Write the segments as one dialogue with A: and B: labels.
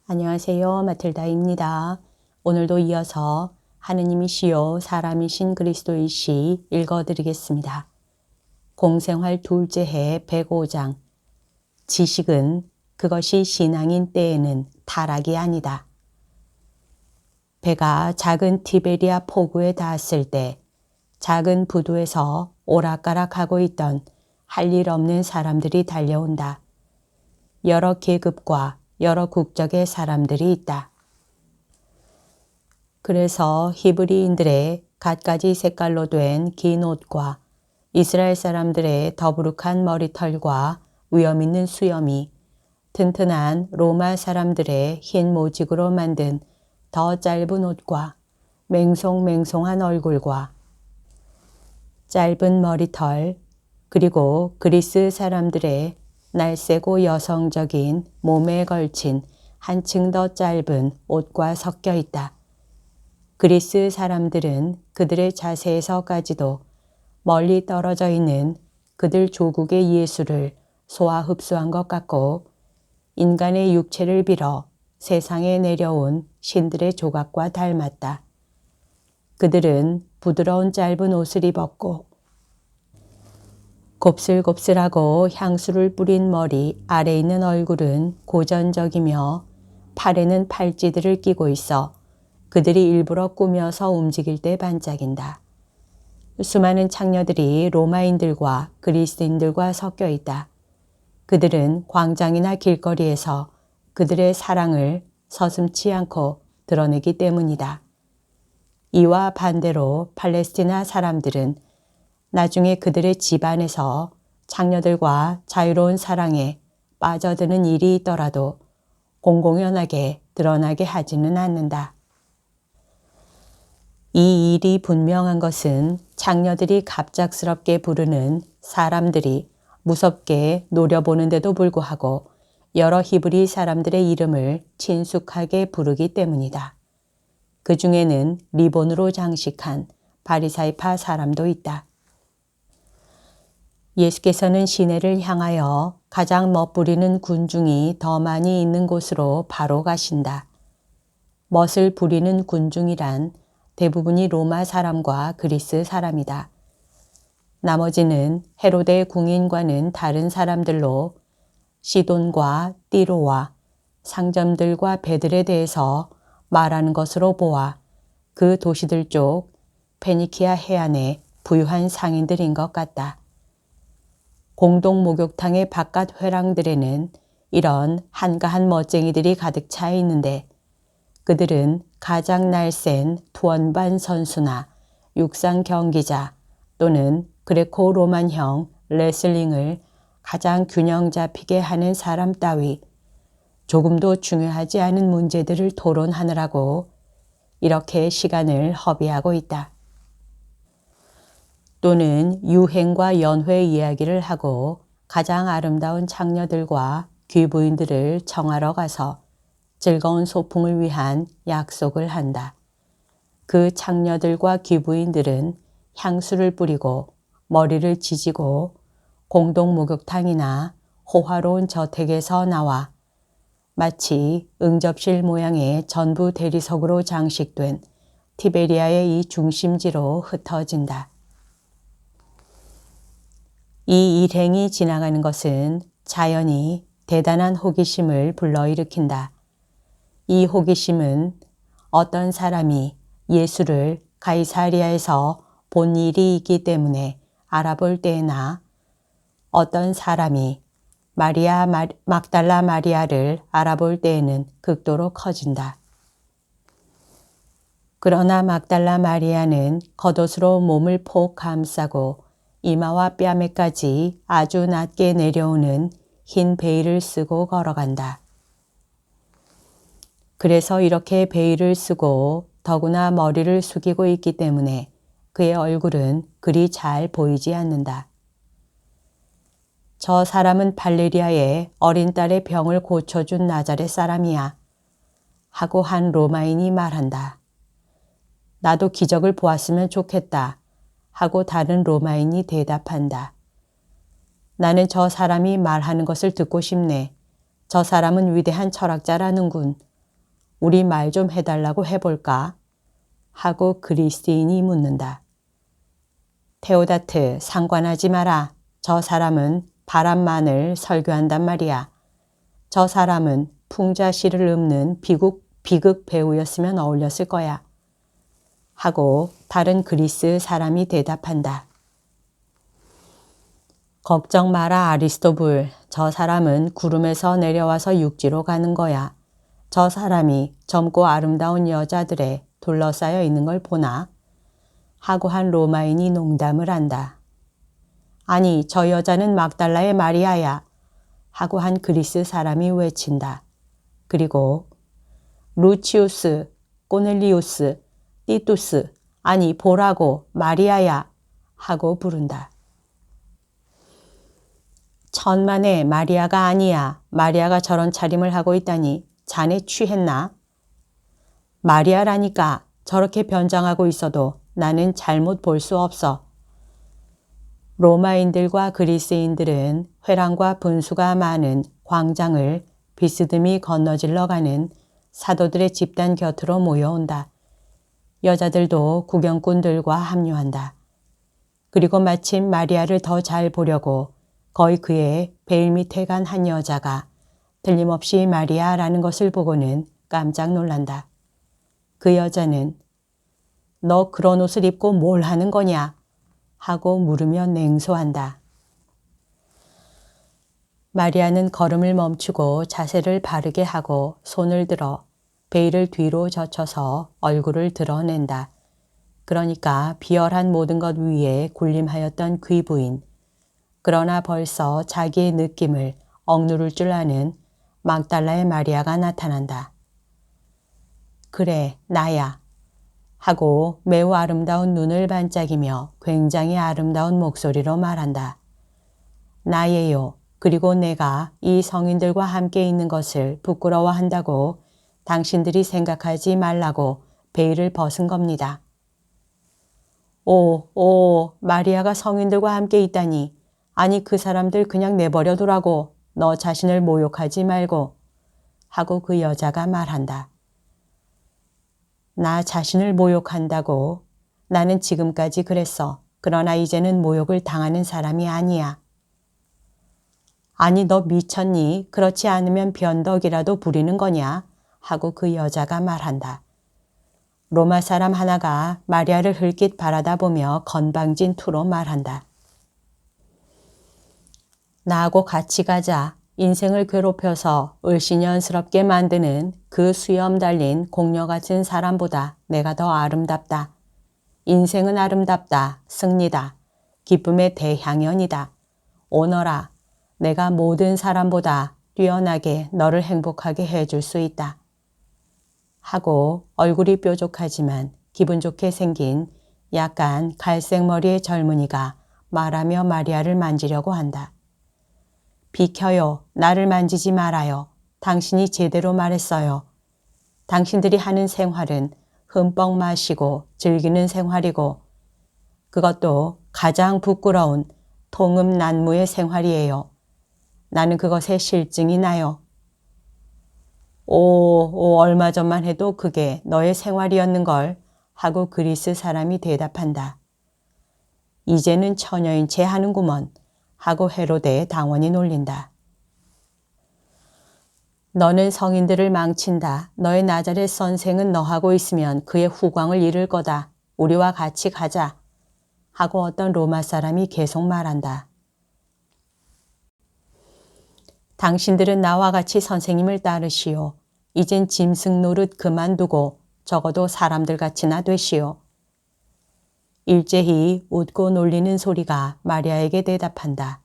A: 안녕하세요. 마틀다입니다. 오늘도 이어서 하느님이시요 사람이신 그리스도이시 읽어드리겠습니다. 공생활 둘째 해 105장 지식은 그것이 신앙인 때에는 타락이 아니다. 배가 작은 티베리아 포구에 닿았을 때 작은 부두에서 오락가락하고 있던 할 일 없는 사람들이 달려온다. 여러 계급과 여러 국적의 사람들이 있다. 그래서 히브리인들의 갖가지 색깔로 된 긴 옷과 이스라엘 사람들의 더부룩한 머리털과 위험 있는 수염이 튼튼한 로마 사람들의 흰 모직으로 만든 더 짧은 옷과 맹송맹송한 얼굴과 짧은 머리털 그리고 그리스 사람들의 날쌔고 여성적인 몸에 걸친 한층 더 짧은 옷과 섞여 있다. 그리스 사람들은 그들의 자세에서까지도 멀리 떨어져 있는 그들 조국의 예수를 소화 흡수한 것 같고 인간의 육체를 빌어 세상에 내려온 신들의 조각과 닮았다. 그들은 부드러운 짧은 옷을 입었고 곱슬곱슬하고 향수를 뿌린 머리 아래 있는 얼굴은 고전적이며 팔에는 팔찌들을 끼고 있어 그들이 일부러 꾸며서 움직일 때 반짝인다. 수많은 창녀들이 로마인들과 그리스인들과 섞여 있다. 그들은 광장이나 길거리에서 그들의 사랑을 서슴지 않고 드러내기 때문이다. 이와 반대로 팔레스티나 사람들은 나중에 그들의 집안에서 창녀들과 자유로운 사랑에 빠져드는 일이 있더라도 공공연하게 드러나게 하지는 않는다. 이 일이 분명한 것은 창녀들이 갑작스럽게 부르는 사람들이 무섭게 노려보는데도 불구하고 여러 히브리 사람들의 이름을 친숙하게 부르기 때문이다. 그 중에는 리본으로 장식한 바리사이파 사람도 있다. 예수께서는 시내를 향하여 가장 멋부리는 군중이 더 많이 있는 곳으로 바로 가신다. 멋을 부리는 군중이란 대부분이 로마 사람과 그리스 사람이다. 나머지는 헤로데 궁인과는 다른 사람들로 시돈과 띠로와 상점들과 배들에 대해서 말하는 것으로 보아 그 도시들 쪽 페니키아 해안의 부유한 상인들인 것 같다. 공동 목욕탕의 바깥 회랑들에는 이런 한가한 멋쟁이들이 가득 차 있는데 그들은 가장 날쌘 투원반 선수나 육상 경기자 또는 그레코 로만형 레슬링을 가장 균형 잡히게 하는 사람 따위 조금도 중요하지 않은 문제들을 토론하느라고 이렇게 시간을 허비하고 있다. 또는 유행과 연회 이야기를 하고 가장 아름다운 창녀들과 귀부인들을 청하러 가서 즐거운 소풍을 위한 약속을 한다. 그 창녀들과 귀부인들은 향수를 뿌리고 머리를 지지고 공동 목욕탕이나 호화로운 저택에서 나와 마치 응접실 모양의 전부 대리석으로 장식된 티베리아의 이 중심지로 흩어진다. 이 일행이 지나가는 것은 자연히 대단한 호기심을 불러일으킨다. 이 호기심은 어떤 사람이 예수를 가이사리아에서 본 일이 있기 때문에 알아볼 때나 어떤 사람이 막달라 마리아를 알아볼 때에는 극도로 커진다. 그러나 막달라 마리아는 겉옷으로 몸을 폭 감싸고 이마와 뺨에까지 아주 낮게 내려오는 흰 베일을 쓰고 걸어간다. 그래서 이렇게 베일을 쓰고 더구나 머리를 숙이고 있기 때문에 그의 얼굴은 그리 잘 보이지 않는다. 저 사람은 발레리아의 어린 딸의 병을 고쳐준 나자렛 사람이야. 하고 한 로마인이 말한다. 나도 기적을 보았으면 좋겠다. 하고 다른 로마인이 대답한다. 나는 저 사람이 말하는 것을 듣고 싶네. 저 사람은 위대한 철학자라는군. 우리 말 좀 해달라고 해볼까? 하고 그리스인이 묻는다. 테오다트, 상관하지 마라. 저 사람은 바람만을 설교한단 말이야. 저 사람은 풍자시를 읊는 비극 배우였으면 어울렸을 거야. 하고 다른 그리스 사람이 대답한다. 걱정 마라 아리스토불. 저 사람은 구름에서 내려와서 육지로 가는 거야. 저 사람이 젊고 아름다운 여자들에 둘러싸여 있는 걸 보나? 하고 한 로마인이 농담을 한다. 아니 저 여자는 막달라의 마리아야. 하고 한 그리스 사람이 외친다. 그리고 루치우스, 꼬넬리우스, 띠투스, 아니 보라고 마리아야 하고 부른다. 천만에 마리아가 아니야. 마리아가 저런 차림을 하고 있다니 자네 취했나? 마리아라니까 저렇게 변장하고 있어도 나는 잘못 볼 수 없어. 로마인들과 그리스인들은 회랑과 분수가 많은 광장을 비스듬히 건너질러 가는 사도들의 집단 곁으로 모여온다. 여자들도 구경꾼들과 합류한다. 그리고 마침 마리아를 더 잘 보려고 거의 그의 베일 밑에 간 한 여자가 틀림없이 마리아라는 것을 보고는 깜짝 놀란다. 그 여자는 너 그런 옷을 입고 뭘 하는 거냐? 하고 물으며 냉소한다. 마리아는 걸음을 멈추고 자세를 바르게 하고 손을 들어 베일을 뒤로 젖혀서 얼굴을 드러낸다. 그러니까 비열한 모든 것 위에 군림하였던 귀부인, 그러나 벌써 자기의 느낌을 억누를 줄 아는 막달라의 마리아가 나타난다. 그래, 나야. 하고 매우 아름다운 눈을 반짝이며 굉장히 아름다운 목소리로 말한다. 나예요. 그리고 내가 이 성인들과 함께 있는 것을 부끄러워한다고 당신들이 생각하지 말라고 베일을 벗은 겁니다. 오, 마리아가 성인들과 함께 있다니. 아니 그 사람들 그냥 내버려 두라고. 너 자신을 모욕하지 말고. 하고 그 여자가 말한다. 나 자신을 모욕한다고? 나는 지금까지 그랬어. 그러나 이제는 모욕을 당하는 사람이 아니야. 아니 너 미쳤니? 그렇지 않으면 변덕이라도 부리는 거냐? 하고 그 여자가 말한다. 로마 사람 하나가 마리아를 흘낏 바라다보며 건방진 투로 말한다. 나하고 같이 가자. 인생을 괴롭혀서 을씨년스럽게 만드는 그 수염 달린 공녀 같은 사람보다 내가 더 아름답다. 인생은 아름답다. 승리다. 기쁨의 대향연이다. 오너라. 내가 모든 사람보다 뛰어나게 너를 행복하게 해줄 수 있다. 하고 얼굴이 뾰족하지만 기분 좋게 생긴 약간 갈색 머리의 젊은이가 말하며 마리아를 만지려고 한다. 비켜요. 나를 만지지 말아요. 당신이 제대로 말했어요. 당신들이 하는 생활은 흠뻑 마시고 즐기는 생활이고 그것도 가장 부끄러운 통음난무의 생활이에요. 나는 그것에 실증이 나요. 얼마 전만 해도 그게 너의 생활이었는걸 하고 그리스 사람이 대답한다. 이제는 처녀인 채 하는구먼 하고 헤로데의 당원이 놀린다. 너는 성인들을 망친다. 너의 나자렛 선생은 너하고 있으면 그의 후광을 잃을 거다. 우리와 같이 가자. 하고 어떤 로마 사람이 계속 말한다. 당신들은 나와 같이 선생님을 따르시오. 이젠 짐승 노릇 그만두고 적어도 사람들 같이나 되시오. 일제히 웃고 놀리는 소리가 마리아에게 대답한다.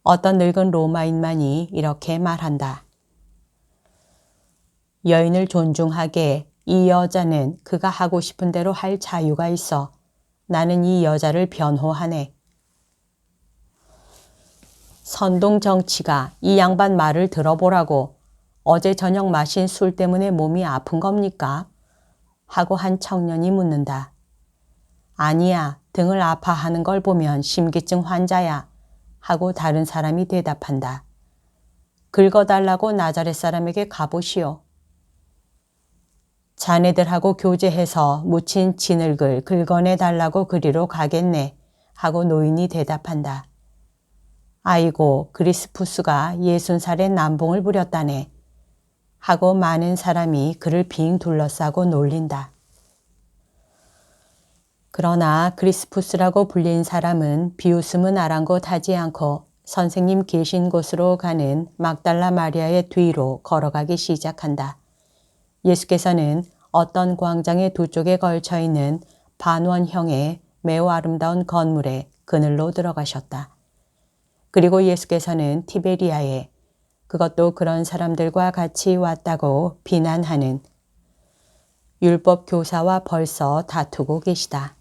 A: 어떤 늙은 로마인만이 이렇게 말한다. 여인을 존중하게 이 여자는 그가 하고 싶은 대로 할 자유가 있어. 나는 이 여자를 변호하네. 선동 정치가 이 양반 말을 들어보라고. 어제 저녁 마신 술 때문에 몸이 아픈 겁니까? 하고 한 청년이 묻는다. 아니야. 등을 아파하는 걸 보면 심기증 환자야. 하고 다른 사람이 대답한다. 긁어달라고 나자렛 사람에게 가보시오. 자네들하고 교제해서 묻힌 진흙을 긁어내달라고 그리로 가겠네 하고 노인이 대답한다. 아이고 그리스푸스가 60살에 남봉을 부렸다네 하고 많은 사람이 그를 빙 둘러싸고 놀린다. 그러나 그리스푸스라고 불린 사람은 비웃음은 아랑곳하지 않고 선생님 계신 곳으로 가는 막달라 마리아의 뒤로 걸어가기 시작한다. 예수께서는 어떤 광장의 두 쪽에 걸쳐 있는 반원형의 매우 아름다운 건물에 그늘로 들어가셨다. 그리고 예수께서는 티베리아에 그것도 그런 사람들과 같이 왔다고 비난하는 율법 교사와 벌써 다투고 계시다.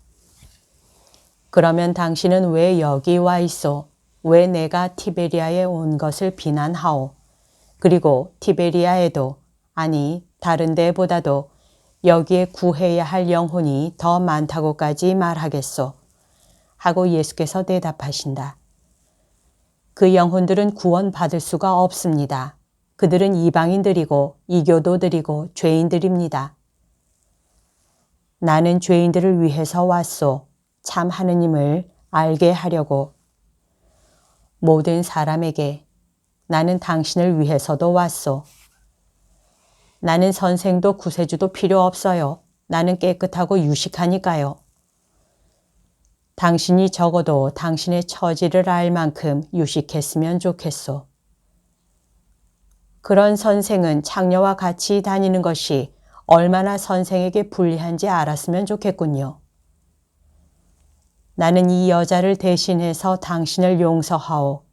A: 그러면 당신은 왜 여기 와 있소? 왜 내가 티베리아에 온 것을 비난하오? 그리고 티베리아에도 아니 다른 데보다도 여기에 구해야 할 영혼이 더 많다고까지 말하겠소? 하고 예수께서 대답하신다. 그 영혼들은 구원받을 수가 없습니다. 그들은 이방인들이고 이교도들이고 죄인들입니다. 나는 죄인들을 위해서 왔소. 참 하느님을 알게 하려고. 모든 사람에게 나는 당신을 위해서도 왔소. 나는 선생도 구세주도 필요 없어요. 나는 깨끗하고 유식하니까요. 당신이 적어도 당신의 처지를 알 만큼 유식했으면 좋겠소. 그런 선생은 창녀와 같이 다니는 것이 얼마나 선생에게 불리한지 알았으면 좋겠군요. 나는 이 여자를 대신해서 당신을 용서하오.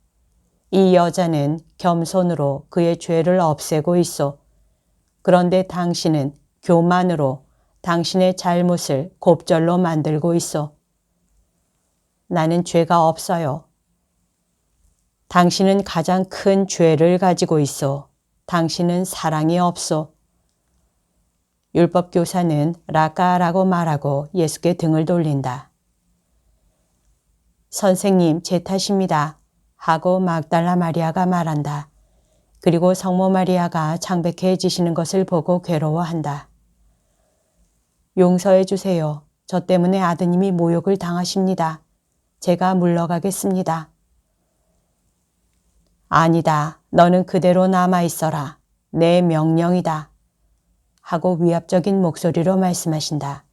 A: 이 여자는 겸손으로 그의 죄를 없애고 있소. 그런데 당신은 교만으로 당신의 잘못을 곱절로 만들고 있소. 나는 죄가 없어요. 당신은 가장 큰 죄를 가지고 있소. 당신은 사랑이 없소. 율법교사는 라까라고 말하고 예수께 등을 돌린다. 선생님, 제 탓입니다. 하고 막달라 마리아가 말한다. 그리고 성모 마리아가 창백해지시는 것을 보고 괴로워한다. 용서해 주세요. 저 때문에 아드님이 모욕을 당하십니다. 제가 물러가겠습니다. 아니다. 너는 그대로 남아있어라. 내 명령이다. 하고 위압적인 목소리로 말씀하신다.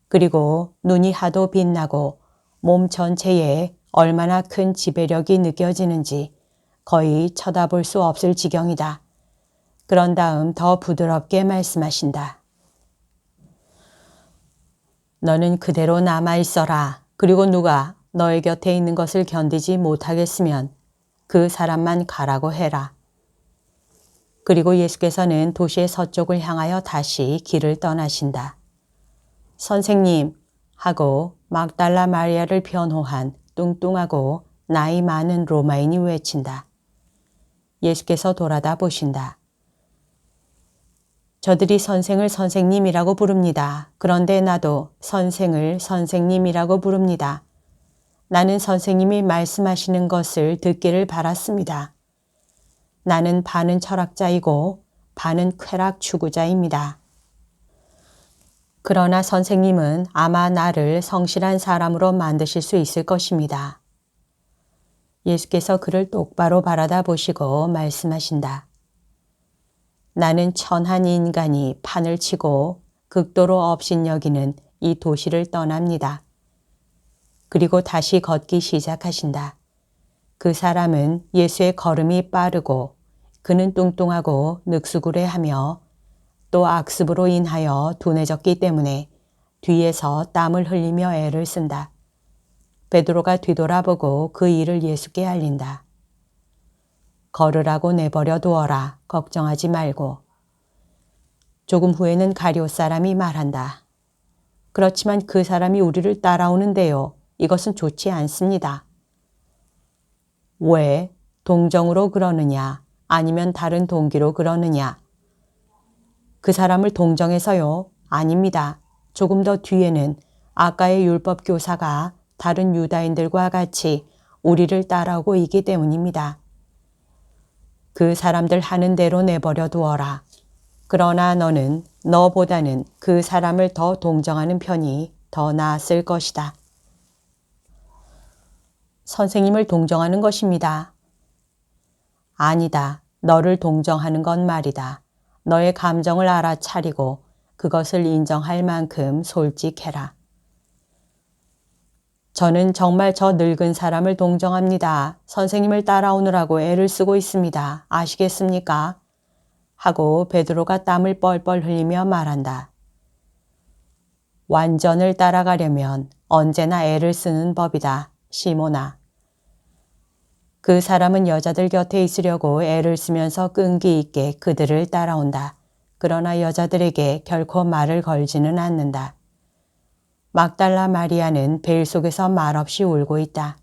A: 그리고 눈이 하도 빛나고 몸 전체에 얼마나 큰 지배력이 느껴지는지 거의 쳐다볼 수 없을 지경이다. 그런 다음 더 부드럽게 말씀하신다. 너는 그대로 남아있어라. 그리고 누가 너의 곁에 있는 것을 견디지 못하겠으면 그 사람만 가라고 해라. 그리고 예수께서는 도시의 서쪽을 향하여 다시 길을 떠나신다. 선생님 하고 막달라 마리아를 변호한 뚱뚱하고 나이 많은 로마인이 외친다. 예수께서 돌아다 보신다. 저들이 선생을 선생님이라고 부릅니다. 그런데 나도 선생을 선생님이라고 부릅니다. 나는 선생님이 말씀하시는 것을 듣기를 바랐습니다. 나는 반은 철학자이고 반은 쾌락 추구자입니다. 그러나 선생님은 아마 나를 성실한 사람으로 만드실 수 있을 것입니다. 예수께서 그를 똑바로 바라다 보시고 말씀하신다. 나는 천한 인간이 판을 치고 극도로 업신여기는 이 도시를 떠납니다. 그리고 다시 걷기 시작하신다. 그 사람은 예수의 걸음이 빠르고 그는 뚱뚱하고 늑수구레하며 또 악습으로 인하여 둔해졌기 때문에 뒤에서 땀을 흘리며 애를 쓴다. 베드로가 뒤돌아보고 그 일을 예수께 알린다. 걸으라고 내버려 두어라. 걱정하지 말고. 조금 후에는 가룟 사람이 말한다. 그렇지만 그 사람이 우리를 따라오는데요. 이것은 좋지 않습니다. 왜? 동정으로 그러느냐? 아니면 다른 동기로 그러느냐? 그 사람을 동정해서요? 아닙니다. 조금 더 뒤에는 아까의 율법 교사가 다른 유다인들과 같이 우리를 따라오고 있기 때문입니다. 그 사람들 하는 대로 내버려 두어라. 그러나 너는 너보다는 그 사람을 더 동정하는 편이 더 나았을 것이다. 선생님을 동정하는 것입니다. 아니다. 너를 동정하는 건 말이다. 너의 감정을 알아차리고 그것을 인정할 만큼 솔직해라. 저는 정말 저 늙은 사람을 동정합니다. 선생님을 따라오느라고 애를 쓰고 있습니다. 아시겠습니까? 하고 베드로가 땀을 뻘뻘 흘리며 말한다. 완전을 따라가려면 언제나 애를 쓰는 법이다. 시몬아. 그 사람은 여자들 곁에 있으려고 애를 쓰면서 끈기 있게 그들을 따라온다. 그러나 여자들에게 결코 말을 걸지는 않는다. 막달라 마리아는 베일 속에서 말없이 울고 있다.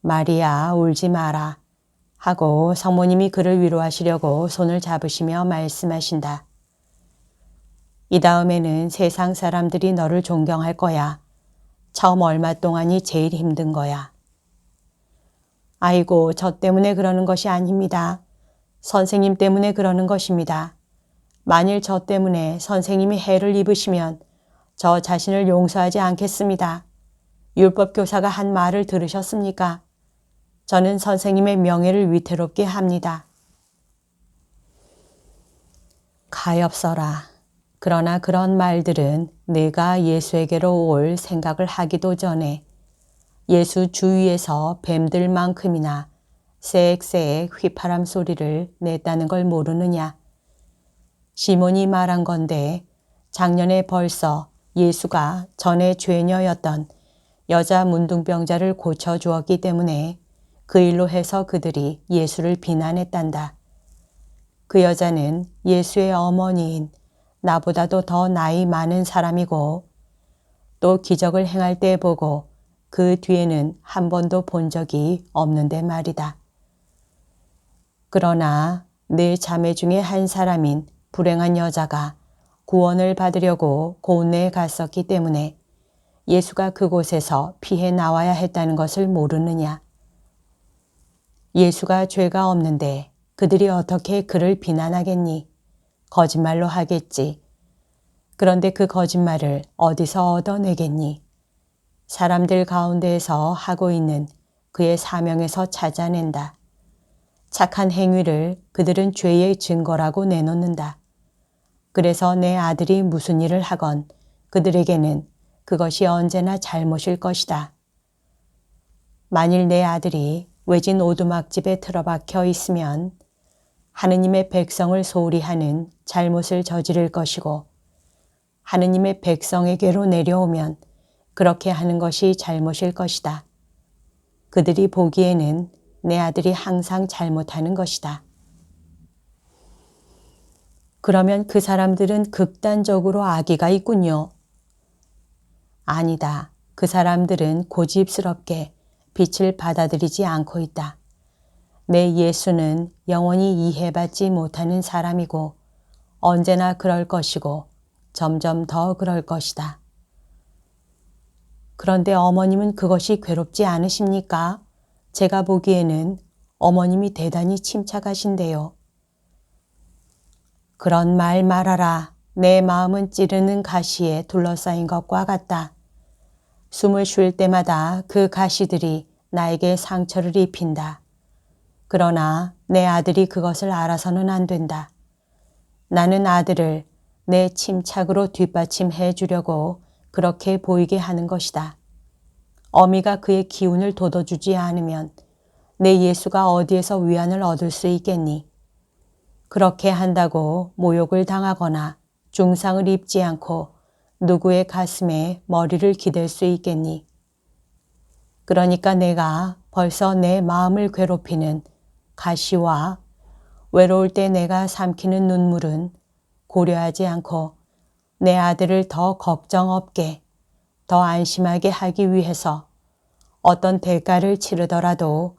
A: 마리아, 울지 마라 하고 성모님이 그를 위로하시려고 손을 잡으시며 말씀하신다. 이 다음에는 세상 사람들이 너를 존경할 거야. 처음 얼마 동안이 제일 힘든 거야. 아이고, 저 때문에 그러는 것이 아닙니다. 선생님 때문에 그러는 것입니다. 만일 저 때문에 선생님이 해를 입으시면 저 자신을 용서하지 않겠습니다. 율법교사가 한 말을 들으셨습니까? 저는 선생님의 명예를 위태롭게 합니다. 가엾어라. 그러나 그런 말들은 내가 예수에게로 올 생각을 하기도 전에 예수 주위에서 뱀들만큼이나 쌕쌕 휘파람 소리를 냈다는 걸 모르느냐. 시몬이 말한 건데 작년에 벌써 예수가 전에 죄녀였던 여자 문둥병자를 고쳐주었기 때문에 그 일로 해서 그들이 예수를 비난했단다. 그 여자는 예수의 어머니인 나보다도 더 나이 많은 사람이고 또 기적을 행할 때 보고 그 뒤에는 한 번도 본 적이 없는데 말이다. 그러나 네 자매 중에 한 사람인 불행한 여자가 구원을 받으려고 고은내에 갔었기 때문에 예수가 그곳에서 피해 나와야 했다는 것을 모르느냐. 예수가 죄가 없는데 그들이 어떻게 그를 비난하겠니? 거짓말로 하겠지. 그런데 그 거짓말을 어디서 얻어내겠니? 사람들 가운데에서 하고 있는 그의 사명에서 찾아낸다. 착한 행위를 그들은 죄의 증거라고 내놓는다. 그래서 내 아들이 무슨 일을 하건 그들에게는 그것이 언제나 잘못일 것이다. 만일 내 아들이 외진 오두막집에 틀어박혀 있으면 하느님의 백성을 소홀히 하는 잘못을 저지를 것이고 하느님의 백성에게로 내려오면 그렇게 하는 것이 잘못일 것이다. 그들이 보기에는 내 아들이 항상 잘못하는 것이다. 그러면 그 사람들은 극단적으로 악의가 있군요. 아니다. 그 사람들은 고집스럽게 빛을 받아들이지 않고 있다. 내 예수는 영원히 이해받지 못하는 사람이고 언제나 그럴 것이고 점점 더 그럴 것이다. 그런데 어머님은 그것이 괴롭지 않으십니까? 제가 보기에는 어머님이 대단히 침착하신데요. 그런 말 말아라. 내 마음은 찌르는 가시에 둘러싸인 것과 같다. 숨을 쉴 때마다 그 가시들이 나에게 상처를 입힌다. 그러나 내 아들이 그것을 알아서는 안 된다. 나는 아들을 내 침착으로 뒷받침해 주려고 그렇게 보이게 하는 것이다. 어미가 그의 기운을 돋워주지 않으면 내 예수가 어디에서 위안을 얻을 수 있겠니? 그렇게 한다고 모욕을 당하거나 중상을 입지 않고 누구의 가슴에 머리를 기댈 수 있겠니? 그러니까 내가 벌써 내 마음을 괴롭히는 가시와 외로울 때 내가 삼키는 눈물은 고려하지 않고 내 아들을 더 걱정 없게, 더 안심하게 하기 위해서 어떤 대가를 치르더라도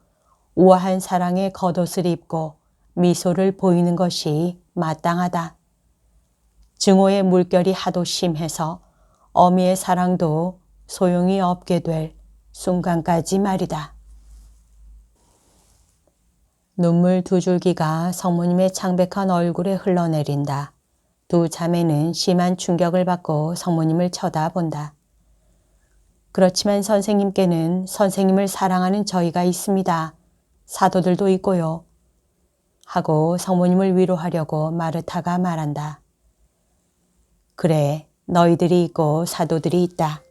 A: 우아한 사랑의 겉옷을 입고 미소를 보이는 것이 마땅하다. 증오의 물결이 하도 심해서 어미의 사랑도 소용이 없게 될 순간까지 말이다. 눈물 두 줄기가 성모님의 창백한 얼굴에 흘러내린다. 두 자매는 심한 충격을 받고 성모님을 쳐다본다. 그렇지만 선생님께는 선생님을 사랑하는 저희가 있습니다. 사도들도 있고요. 하고 성모님을 위로하려고 마르타가 말한다. 그래, 너희들이 있고 사도들이 있다.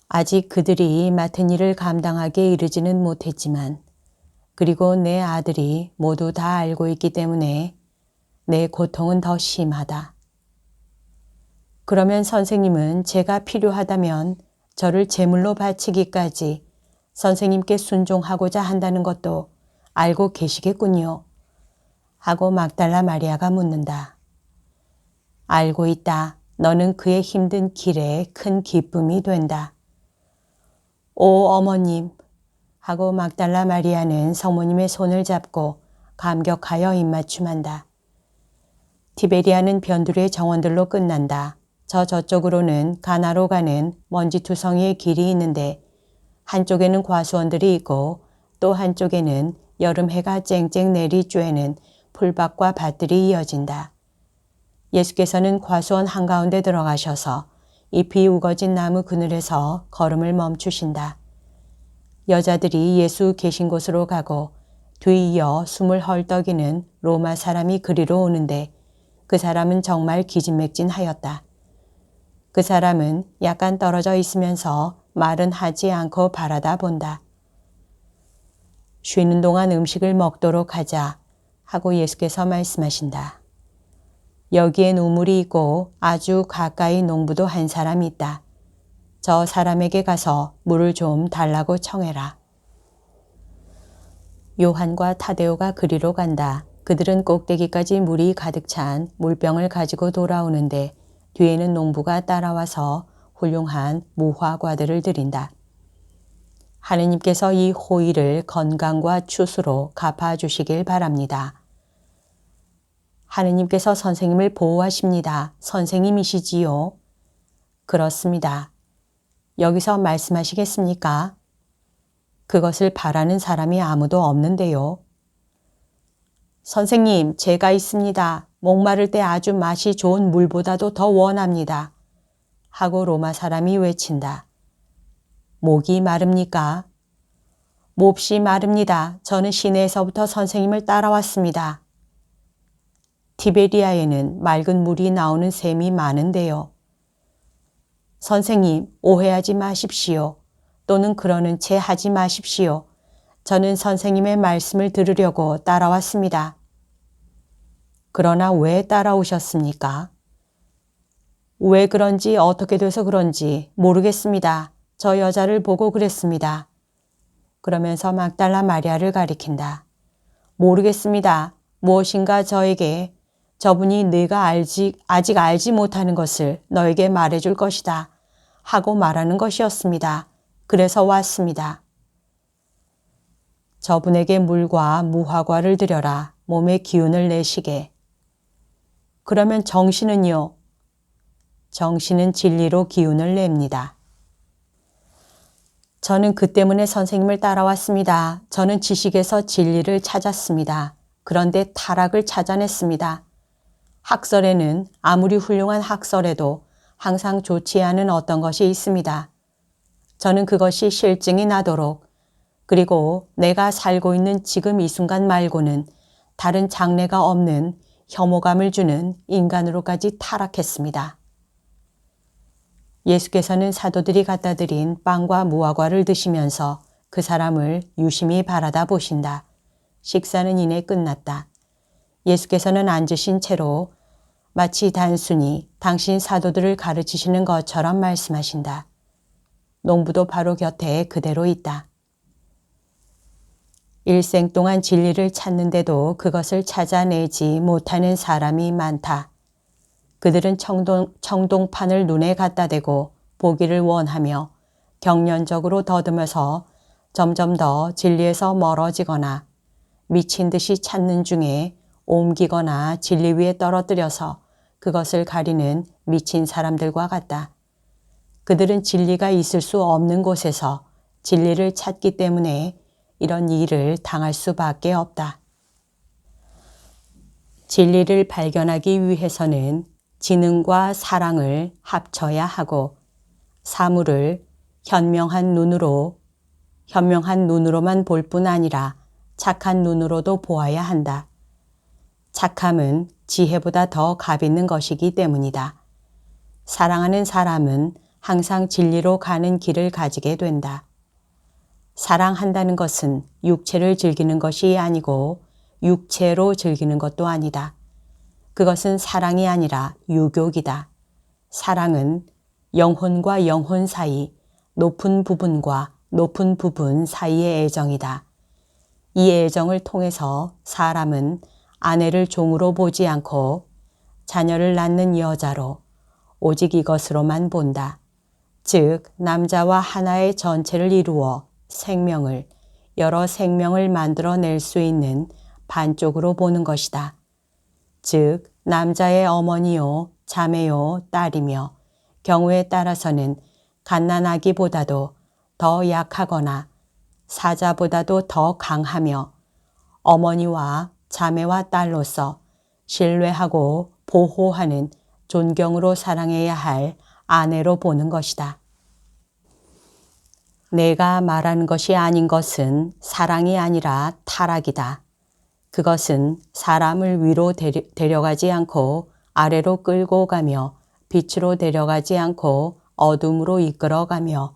A: 아직 그들이 맡은 일을 감당하기에 이르지는 못했지만 그리고 내 아들이 모두 다 알고 있기 때문에 내 고통은 더 심하다. 그러면 선생님은 제가 필요하다면 저를 제물로 바치기까지 선생님께 순종하고자 한다는 것도 알고 계시겠군요. 하고 막달라 마리아가 묻는다. 알고 있다. 너는 그의 힘든 길에 큰 기쁨이 된다. 오 어머님 하고 막달라 마리아는 성모님의 손을 잡고 감격하여 입맞춤한다. 티베리아는 변두리의 정원들로 끝난다. 저쪽으로는 가나로 가는 먼지투성이의 길이 있는데 한쪽에는 과수원들이 있고 또 한쪽에는 여름 해가 쨍쨍 내리 쬐는 풀밭과 밭들이 이어진다. 예수께서는 과수원 한가운데 들어가셔서 잎이 우거진 나무 그늘에서 걸음을 멈추신다. 여자들이 예수 계신 곳으로 가고 뒤이어 숨을 헐떡이는 로마 사람이 그리로 오는데 그 사람은 정말 기진맥진하였다. 그 사람은 약간 떨어져 있으면서 말은 하지 않고 바라다 본다. 쉬는 동안 음식을 먹도록 하자 하고 예수께서 말씀하신다. 여기엔 우물이 있고 아주 가까이 농부도 한 사람이 있다. 저 사람에게 가서 물을 좀 달라고 청해라. 요한과 타데오가 그리로 간다. 그들은 꼭대기까지 물이 가득 찬 물병을 가지고 돌아오는데 뒤에는 농부가 따라와서 훌륭한 무화과들을 드린다. 하느님께서 이 호의를 건강과 추수로 갚아주시길 바랍니다. 하느님께서 선생님을 보호하십니다. 선생님이시지요? 그렇습니다. 여기서 말씀하시겠습니까? 그것을 바라는 사람이 아무도 없는데요. 선생님, 제가 있습니다. 목마를 때 아주 맛이 좋은 물보다도 더 원합니다. 하고 로마 사람이 외친다. 목이 마릅니까? 몹시 마릅니다. 저는 시내에서부터 선생님을 따라왔습니다. 티베리아에는 맑은 물이 나오는 샘이 많은데요. 선생님, 오해하지 마십시오. 또는 그러는 채 하지 마십시오. 저는 선생님의 말씀을 들으려고 따라왔습니다. 그러나 왜 따라오셨습니까? 왜 그런지 어떻게 돼서 그런지 모르겠습니다. 저 여자를 보고 그랬습니다. 그러면서 막달라 마리아를 가리킨다. 모르겠습니다. 무엇인가 저에게 저분이 네가 아직 알지 못하는 것을 너에게 말해줄 것이다 하고 말하는 것이었습니다. 그래서 왔습니다. 저분에게 물과 무화과를 드려라. 몸에 기운을 내시게. 그러면 정신은요? 정신은 진리로 기운을 냅니다. 저는 그 때문에 선생님을 따라왔습니다. 저는 지식에서 진리를 찾았습니다. 그런데 타락을 찾아냈습니다. 학설에는 아무리 훌륭한 학설에도 항상 좋지 않은 어떤 것이 있습니다. 저는 그것이 실증이 나도록 그리고 내가 살고 있는 지금 이 순간 말고는 다른 장래가 없는 혐오감을 주는 인간으로까지 타락했습니다. 예수께서는 사도들이 갖다 드린 빵과 무화과를 드시면서 그 사람을 유심히 바라다 보신다. 식사는 이내 끝났다. 예수께서는 앉으신 채로 마치 단순히 당신 사도들을 가르치시는 것처럼 말씀하신다. 농부도 바로 곁에 그대로 있다. 일생 동안 진리를 찾는데도 그것을 찾아내지 못하는 사람이 많다. 그들은 청동판을 눈에 갖다 대고 보기를 원하며 경련적으로 더듬어서 점점 더 진리에서 멀어지거나 미친 듯이 찾는 중에 옮기거나 진리 위에 떨어뜨려서 그것을 가리는 미친 사람들과 같다. 그들은 진리가 있을 수 없는 곳에서 진리를 찾기 때문에 이런 일을 당할 수밖에 없다. 진리를 발견하기 위해서는 지능과 사랑을 합쳐야 하고 사물을 현명한 눈으로만 볼 뿐 아니라 착한 눈으로도 보아야 한다. 착함은 지혜보다 더 값있는 것이기 때문이다. 사랑하는 사람은 항상 진리로 가는 길을 가지게 된다. 사랑한다는 것은 육체를 즐기는 것이 아니고 육체로 즐기는 것도 아니다. 그것은 사랑이 아니라 유욕이다. 사랑은 영혼과 영혼 사이, 높은 부분과 높은 부분 사이의 애정이다. 이 애정을 통해서 사람은 아내를 종으로 보지 않고 자녀를 낳는 여자로 오직 이것으로만 본다. 즉 남자와 하나의 전체를 이루어 여러 생명을 만들어낼 수 있는 반쪽으로 보는 것이다. 즉 남자의 어머니요, 자매요, 딸이며 경우에 따라서는 갓난아기보다도 더 약하거나 사자보다도 더 강하며 어머니와 자매와 딸로서 신뢰하고 보호하는 존경으로 사랑해야 할 아내로 보는 것이다. 내가 말하는 것이 아닌 것은 사랑이 아니라 타락이다. 그것은 사람을 위로 데려가지 않고 아래로 끌고 가며 빛으로 데려가지 않고 어둠으로 이끌어가며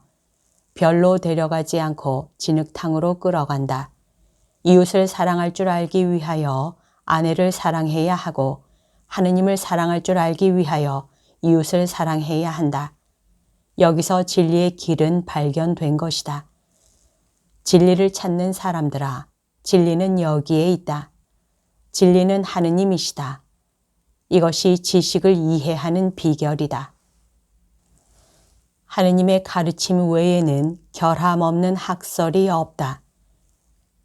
A: 별로 데려가지 않고 진흙탕으로 끌어간다. 이웃을 사랑할 줄 알기 위하여 아내를 사랑해야 하고 하느님을 사랑할 줄 알기 위하여 이웃을 사랑해야 한다. 여기서 진리의 길은 발견된 것이다. 진리를 찾는 사람들아, 진리는 여기에 있다. 진리는 하느님이시다. 이것이 지식을 이해하는 비결이다. 하느님의 가르침 외에는 결함 없는 학설이 없다.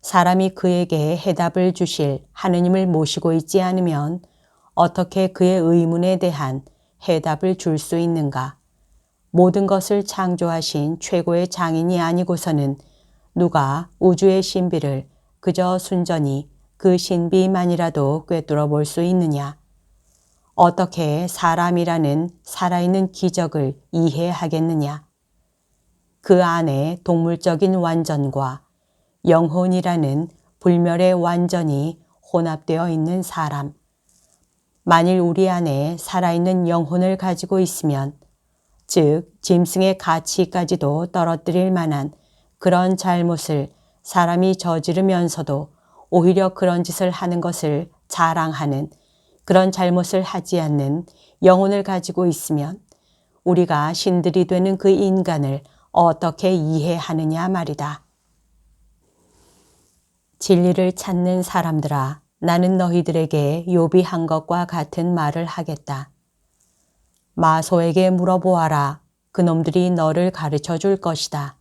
A: 사람이 그에게 해답을 주실 하느님을 모시고 있지 않으면 어떻게 그의 의문에 대한 해답을 줄 수 있는가? 모든 것을 창조하신 최고의 장인이 아니고서는 누가 우주의 신비를 그저 순전히 그 신비만이라도 꿰뚫어 볼 수 있느냐? 어떻게 사람이라는 살아있는 기적을 이해하겠느냐? 그 안에 동물적인 완전과 영혼이라는 불멸의 완전이 혼합되어 있는 사람. 만일 우리 안에 살아있는 영혼을 가지고 있으면, 즉 짐승의 가치까지도 떨어뜨릴 만한 그런 잘못을 사람이 저지르면서도 오히려 그런 짓을 하는 것을 자랑하는 그런 잘못을 하지 않는 영혼을 가지고 있으면 우리가 신들이 되는 그 인간을 어떻게 이해하느냐 말이다. 진리를 찾는 사람들아, 나는 너희들에게 욥이 한 것과 같은 말을 하겠다. 마소에게 물어보아라. 그놈들이 너를 가르쳐 줄 것이다.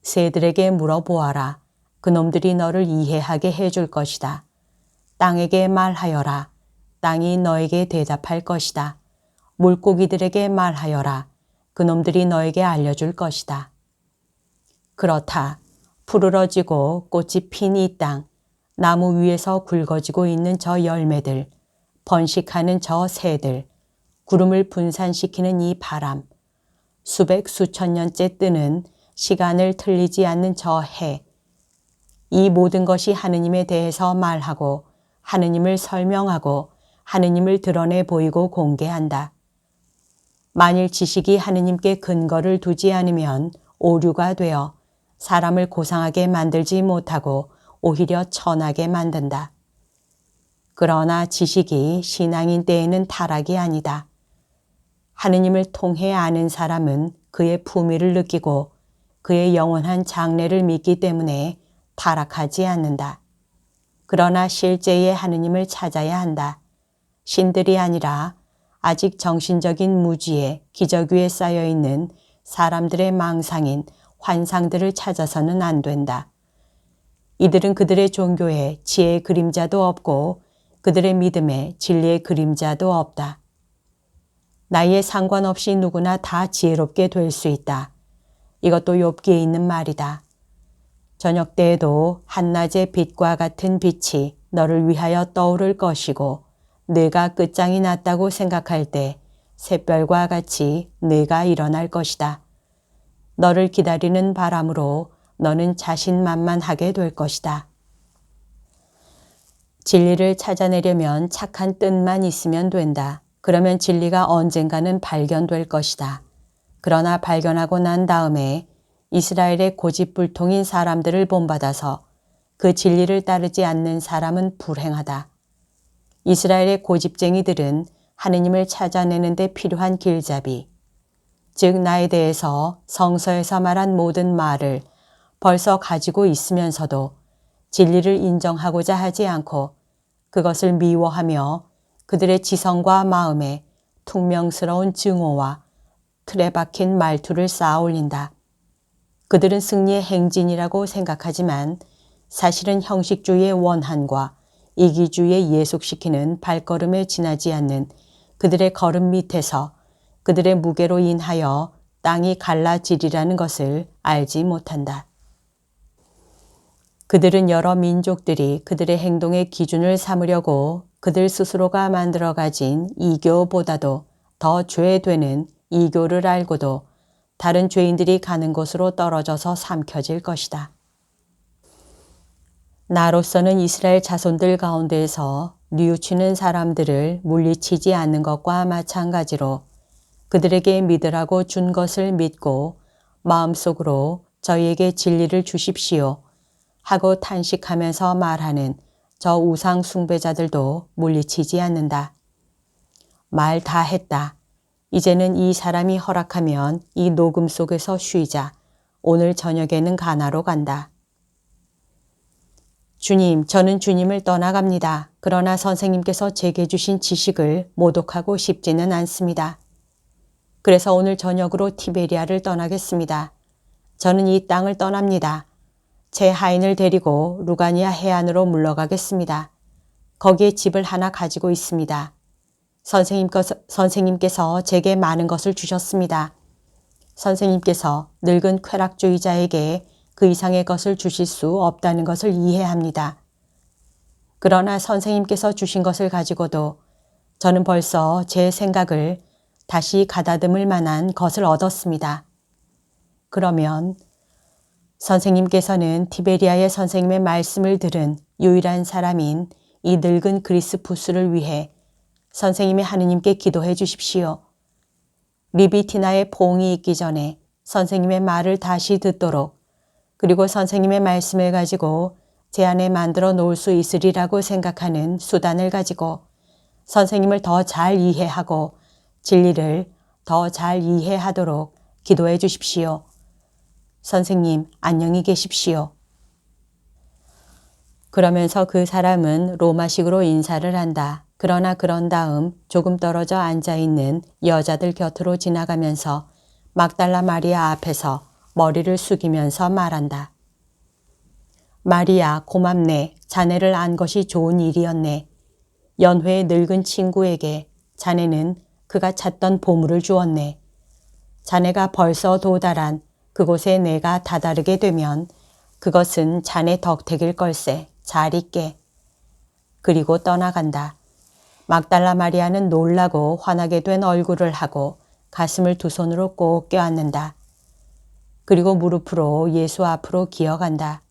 A: 새들에게 물어보아라. 그놈들이 너를 이해하게 해줄 것이다. 땅에게 말하여라. 땅이 너에게 대답할 것이다. 물고기들에게 말하여라. 그놈들이 너에게 알려줄 것이다. 그렇다. 푸르러지고 꽃이 핀 이 땅, 나무 위에서 굵어지고 있는 저 열매들, 번식하는 저 새들, 구름을 분산시키는 이 바람, 수백 수천 년째 뜨는 시간을 틀리지 않는 저 해, 이 모든 것이 하느님에 대해서 말하고 하느님을 설명하고 하느님을 드러내 보이고 공개한다. 만일 지식이 하느님께 근거를 두지 않으면 오류가 되어 사람을 고상하게 만들지 못하고 오히려 천하게 만든다. 그러나 지식이 신앙인 때에는 타락이 아니다. 하느님을 통해 아는 사람은 그의 품위를 느끼고 그의 영원한 장래를 믿기 때문에 타락하지 않는다. 그러나 실제의 하느님을 찾아야 한다. 신들이 아니라 아직 정신적인 무지에 기적 위에 쌓여있는 사람들의 망상인 환상들을 찾아서는 안 된다. 이들은 그들의 종교에 지혜의 그림자도 없고 그들의 믿음에 진리의 그림자도 없다. 나이에 상관없이 누구나 다 지혜롭게 될 수 있다. 이것도 욥기에 있는 말이다. 저녁 때에도 한낮의 빛과 같은 빛이 너를 위하여 떠오를 것이고 네가 끝장이 났다고 생각할 때 샛별과 같이 네가 일어날 것이다. 너를 기다리는 바람으로 너는 자신만만하게 될 것이다. 진리를 찾아내려면 착한 뜻만 있으면 된다. 그러면 진리가 언젠가는 발견될 것이다. 그러나 발견하고 난 다음에 이스라엘의 고집불통인 사람들을 본받아서 그 진리를 따르지 않는 사람은 불행하다. 이스라엘의 고집쟁이들은 하느님을 찾아내는 데 필요한 길잡이, 즉 나에 대해서 성서에서 말한 모든 말을 벌써 가지고 있으면서도 진리를 인정하고자 하지 않고 그것을 미워하며 그들의 지성과 마음에 퉁명스러운 증오와 틀에 박힌 말투를 쌓아 올린다. 그들은 승리의 행진이라고 생각하지만 사실은 형식주의의 원한과 이기주의에 예속시키는 발걸음에 지나지 않는 그들의 걸음 밑에서 그들의 무게로 인하여 땅이 갈라지리라는 것을 알지 못한다. 그들은 여러 민족들이 그들의 행동의 기준을 삼으려고 그들 스스로가 만들어 가진 이교보다도 더 죄되는 이교를 알고도 다른 죄인들이 가는 곳으로 떨어져서 삼켜질 것이다. 나로서는 이스라엘 자손들 가운데에서 뉘우치는 사람들을 물리치지 않는 것과 마찬가지로 그들에게 믿으라고 준 것을 믿고 마음속으로 저희에게 진리를 주십시오 하고 탄식하면서 말하는 저 우상 숭배자들도 물리치지 않는다. 말 다 했다. 이제는 이 사람이 허락하면 이 녹음 속에서 쉬자. 오늘 저녁에는 가나로 간다. 주님, 저는 주님을 떠나갑니다. 그러나 선생님께서 제게 주신 지식을 모독하고 싶지는 않습니다. 그래서 오늘 저녁으로 티베리아를 떠나겠습니다. 저는 이 땅을 떠납니다. 제 하인을 데리고 루가니아 해안으로 물러가겠습니다. 거기에 집을 하나 가지고 있습니다. 선생님께서 제게 많은 것을 주셨습니다. 선생님께서 늙은 쾌락주의자에게 그 이상의 것을 주실 수 없다는 것을 이해합니다. 그러나 선생님께서 주신 것을 가지고도 저는 벌써 제 생각을 다시 가다듬을 만한 것을 얻었습니다. 그러면 선생님께서는 티베리아의 선생님의 말씀을 들은 유일한 사람인 이 늙은 그리스푸스를 위해 선생님이 하느님께 기도해 주십시오. 리비티나의 포옹이 있기 전에 선생님의 말을 다시 듣도록 그리고 선생님의 말씀을 가지고 제 안에 만들어 놓을 수 있으리라고 생각하는 수단을 가지고 선생님을 더 잘 이해하고 진리를 더 잘 이해하도록 기도해 주십시오. 선생님, 안녕히 계십시오. 그러면서 그 사람은 로마식으로 인사를 한다. 그러나 그런 다음 조금 떨어져 앉아있는 여자들 곁으로 지나가면서 막달라 마리아 앞에서 머리를 숙이면서 말한다. 마리아, 고맙네. 자네를 안 것이 좋은 일이었네. 연회의 늙은 친구에게 자네는 그가 찾던 보물을 주었네. 자네가 벌써 도달한 그곳에 내가 다다르게 되면 그것은 자네 덕택일 걸세. 잘 있게. 그리고 떠나간다. 막달라 마리아는 놀라고 화나게 된 얼굴을 하고 가슴을 두 손으로 꼭 껴안는다. 그리고 무릎으로 예수 앞으로 기어간다.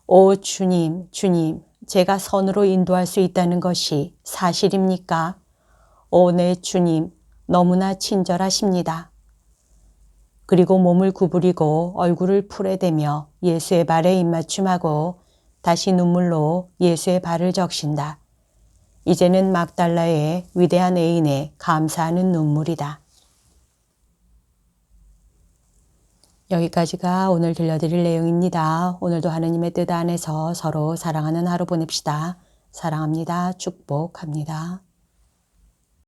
A: 오 주님, 주님, 제가 선으로 인도할 수 있다는 것이 사실입니까? 오 내 주님, 너무나 친절하십니다. 그리고 몸을 구부리고 얼굴을 풀에대며 예수의 발에 입맞춤하고 다시 눈물로 예수의 발을 적신다. 이제는 막달라의 위대한 애인에 감사하는 눈물이다. 여기까지가 오늘 들려드릴 내용입니다. 오늘도 하느님의 뜻 안에서 서로 사랑하는 하루 보냅시다. 사랑합니다. 축복합니다.